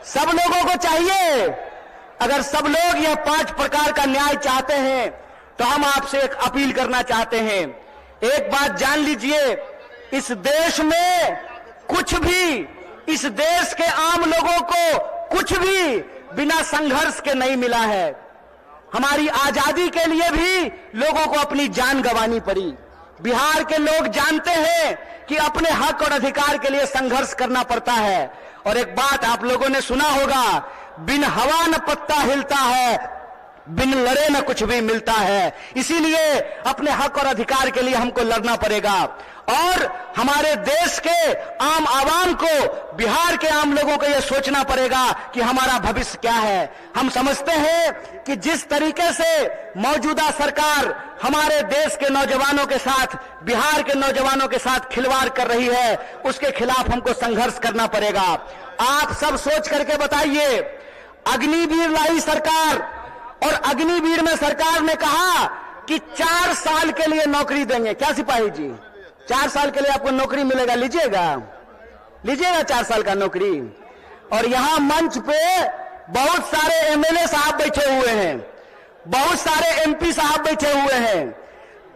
सब लोगों को चाहिए। अगर सब लोग यह 5 प्रकार का न्याय चाहते हैं तो हम आपसे एक अपील करना चाहते हैं। एक बात जान लीजिए, इस देश में कुछ भी, इस देश के आम लोगों को कुछ भी बिना संघर्ष के नहीं मिला है। हमारी आजादी के लिए भी लोगों को अपनी जान गंवानी पड़ी। बिहार के लोग जानते हैं कि अपने हक और अधिकार के लिए संघर्ष करना पड़ता है। और एक बात आप लोगों ने सुना होगा, बिन हवा न पत्ता हिलता है, बिन लड़े न कुछ भी मिलता है। इसीलिए अपने हक और अधिकार के लिए हमको लड़ना पड़ेगा और हमारे देश के आम आवाम को, बिहार के आम लोगों को यह सोचना पड़ेगा कि हमारा भविष्य क्या है। हम समझते हैं कि जिस तरीके से मौजूदा सरकार हमारे देश के नौजवानों के साथ, बिहार के नौजवानों के साथ खिलवाड़ कर रही है, उसके खिलाफ हमको संघर्ष करना पड़ेगा। आप सब सोच करके बताइए, अग्निवीर लाई सरकार और अग्निवीर में सरकार ने कहा कि 4 साल के लिए नौकरी देंगे। क्या सिपाही जी, 4 साल के लिए आपको नौकरी मिलेगा, लीजिएगा 4 साल का नौकरी। और यहां मंच पे बहुत सारे एमएलए साहब बैठे हुए हैं, बहुत सारे एमपी साहब बैठे हुए हैं।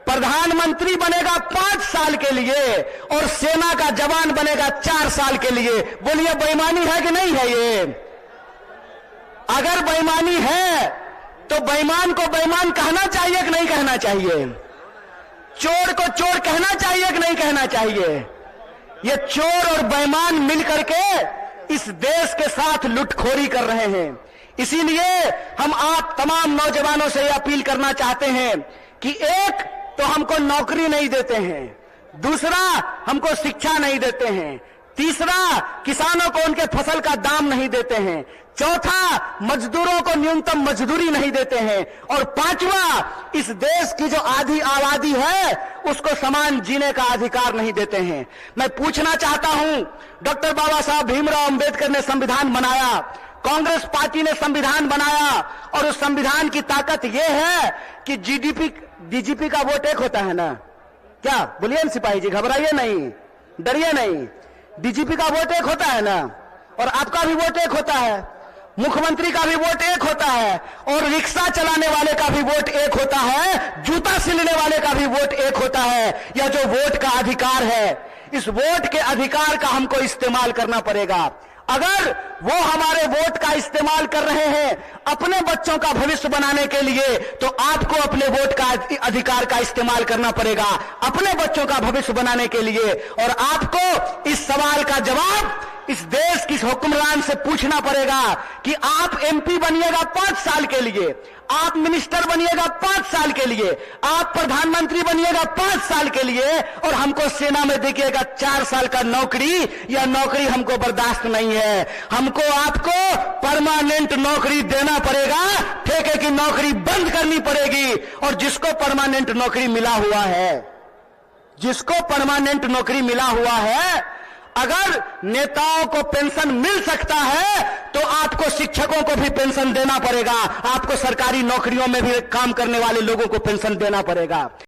प्रधानमंत्री बनेगा 5 साल के लिए और सेना का जवान बनेगा 4 साल के लिए। बोलिए बेईमानी है कि नहीं है? ये अगर बेईमानी है तो बेईमान को बेईमान कहना चाहिए कि नहीं कहना चाहिए? चोर को चोर कहना चाहिए कि नहीं कहना चाहिए? ये चोर और बेईमान मिलकर के इस देश के साथ लुटखोरी कर रहे हैं। इसीलिए हम आप तमाम नौजवानों से यह अपील करना चाहते हैं कि एक तो हमको नौकरी नहीं देते हैं, दूसरा हमको शिक्षा नहीं देते हैं, तीसरा किसानों को उनके फसल का दाम नहीं देते हैं, चौथा मजदूरों को न्यूनतम मजदूरी नहीं देते हैं, और पांचवा इस देश की जो आधी आबादी है उसको समान जीने का अधिकार नहीं देते हैं। मैं पूछना चाहता हूं, डॉक्टर बाबा साहब भीमराव अंबेडकर ने संविधान बनाया, कांग्रेस पार्टी ने संविधान बनाया और उस संविधान की ताकत यह है कि डीजीपी का वोट एक होता है ना? क्या बोलिए सिपाही जी, घबराइए नहीं, डरिए नहीं। डीजीपी का वोट एक होता है ना, और आपका भी वोट एक होता है, मुख्यमंत्री का भी वोट एक होता है, और रिक्शा चलाने वाले का भी वोट एक होता है, जूता सिलने वाले का भी वोट एक होता है। यह जो वोट का अधिकार है, इस वोट के अधिकार का हमको इस्तेमाल करना पड़ेगा। अगर वो हमारे वोट का इस्तेमाल कर रहे हैं अपने बच्चों का भविष्य बनाने के लिए, तो आपको अपने वोट का अधिकार का इस्तेमाल करना पड़ेगा अपने बच्चों का भविष्य बनाने के लिए। और आपको इस सवाल का जवाब इस देश की हुक्मरान से पूछना पड़ेगा कि आप एमपी बनिएगा 5 साल के लिए, आप मिनिस्टर बनिएगा 5 साल के लिए, आप प्रधानमंत्री बनिएगा 5 साल के लिए, और हमको सेना में देखिएगा 4 साल का नौकरी। यह नौकरी हमको बर्दाश्त नहीं है। हमको आपको परमानेंट नौकरी देना पड़ेगा, ठेके की नौकरी बंद करनी पड़ेगी। और जिसको परमानेंट नौकरी मिला हुआ है, जिसको परमानेंट नौकरी मिला हुआ है, अगर नेताओं को पेंशन मिल सकता है तो आपको शिक्षकों को भी पेंशन देना पड़ेगा, आपको सरकारी नौकरियों में भी काम करने वाले लोगों को पेंशन देना पड़ेगा।